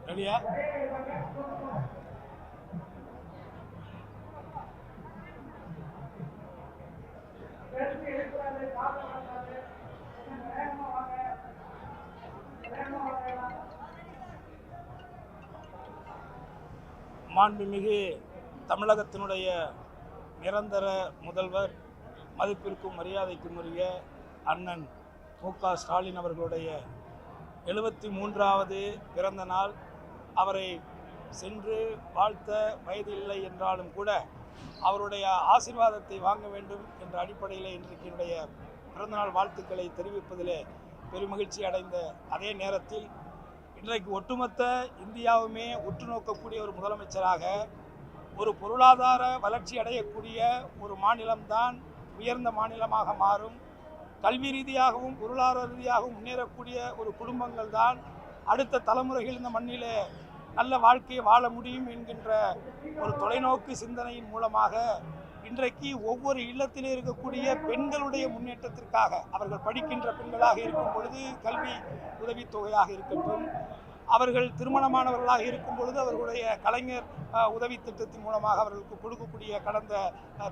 ரெடியா? மாண்புமிகு தமிழகத்தினுடைய நிரந்தர முதல்வர், மதிப்பிற்கும் மரியாதைக்கும் உரிய அண்ணன் மு.க. ஸ்டாலின் அவர்களுடைய 73வது பிறந்த நாள். அவரை சென்று வாழ்த்த வயதில்லை என்றாலும் கூட அவருடைய ஆசீர்வாதத்தை வாங்க வேண்டும் என்ற அடிப்படையில் இன்றைக்கு என்னுடைய பிறந்தநாள் வாழ்த்துக்களை தெரிவிப்பதிலே பெருமகிழ்ச்சி அடைந்த அதே நேரத்தில் இன்றைக்கு ஒட்டுமொத்த இந்தியாவுமே உற்று நோக்கக்கூடிய ஒரு முதலமைச்சராக, ஒரு பொருளாதார வளர்ச்சி அடையக்கூடிய ஒரு மாநிலம்தான் உயர்ந்த மாநிலமாக மாறும், கல்வி ரீதியாகவும் பொருளாதார ரீதியாகவும் முன்னேறக்கூடிய ஒரு குடும்பங்கள் தான் அடுத்த தலைமுறைகள் இந்த மண்ணிலே நல்ல வாழ்க்கையை வாழ முடியும் என்கின்ற ஒரு தொலைநோக்கு சிந்தனையின் மூலமாக இன்றைக்கு ஒவ்வொரு இல்லத்திலே இருக்கக்கூடிய பெண்களுடைய முன்னேற்றத்திற்காக, அவர்கள் படிக்கின்ற பெண்களாக இருக்கும் பொழுது கல்வி உதவித்தொகையாக இருக்கட்டும், அவர்கள் திருமணமானவர்களாக இருக்கும் பொழுது அவர்களுடைய கலைஞர் உதவி திட்டத்தின் மூலமாக அவர்களுக்கு கொடுக்கக்கூடிய கடந்த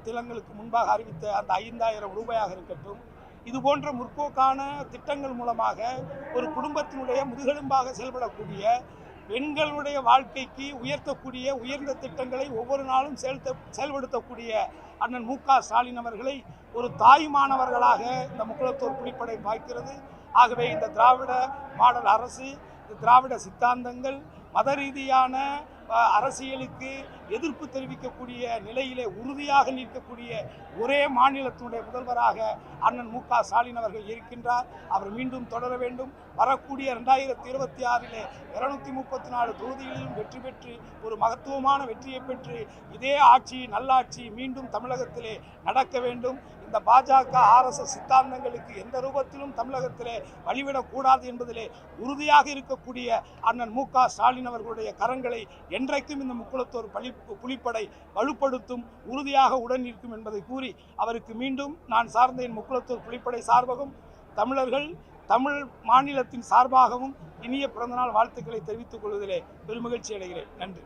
தினங்களுக்கு முன்பாக அறிவித்த அந்த 5000 ரூபாயாக இருக்கட்டும், இது போன்ற முற்போக்கான திட்டங்கள் மூலமாக ஒரு குடும்பத்தினுடைய முதுகெலும்பாக செயல்படக்கூடிய பெண்களுடைய வாழ்க்கைக்கு உயர்த்தக்கூடிய உயர்ந்த திட்டங்களை ஒவ்வொரு நாளும் செயல்படுத்தக்கூடிய அண்ணன் மு.க. ஸ்டாலின் அவர்களை ஒரு தாய்மானவர்களாக இந்த முக்குளத்தூர் புலிப்படை பார்க்கிறது. ஆகவே இந்த திராவிட மாடல் அரசு, இந்த திராவிட சித்தாந்தங்கள், மத ரீதியான அரசியலுக்கு எதிர்ப்பு தெரிவிக்கக்கூடிய நிலையிலே உறுதியாக நிற்கக்கூடிய ஒரே மாநிலத்தினுடைய முதல்வராக அண்ணன் மு.க. ஸ்டாலின் அவர்கள் இருக்கின்றார். அவர் மீண்டும் தொடர வேண்டும். வரக்கூடிய 2026 234 தொகுதிகளிலும் வெற்றி பெற்று ஒரு மகத்துவமான வெற்றியை பெற்று இதே ஆட்சி, நல்லாட்சி மீண்டும் தமிழகத்திலே நடக்க வேண்டும். இந்த பாஜக RSS சித்தாந்தங்களுக்கு எந்த ரூபத்திலும் தமிழகத்திலே வழிவிடக்கூடாது என்பதிலே உறுதியாக இருக்கக்கூடிய அண்ணன் மு.க. ஸ்டாலின் அவர்களுடைய கரங்களை என்றைக்கும் இந்த முக்குளத்தூர் புலிப்படை வலுப்படுத்தும், உறுதியாக உடன் நிற்கும் என்பதை கூறி அவருக்கு மீண்டும் நான் சார்ந்த என் முக்குளத்தூர் புலிப்படை சார்பாகவும் தமிழர்கள், தமிழ் மாநிலத்தின் சார்பாகவும் இனிய பிறந்தநாள் வாழ்த்துக்களை தெரிவித்துக் கொள்வதிலே பெருமகிழ்ச்சி அடைகிறேன். நன்றி.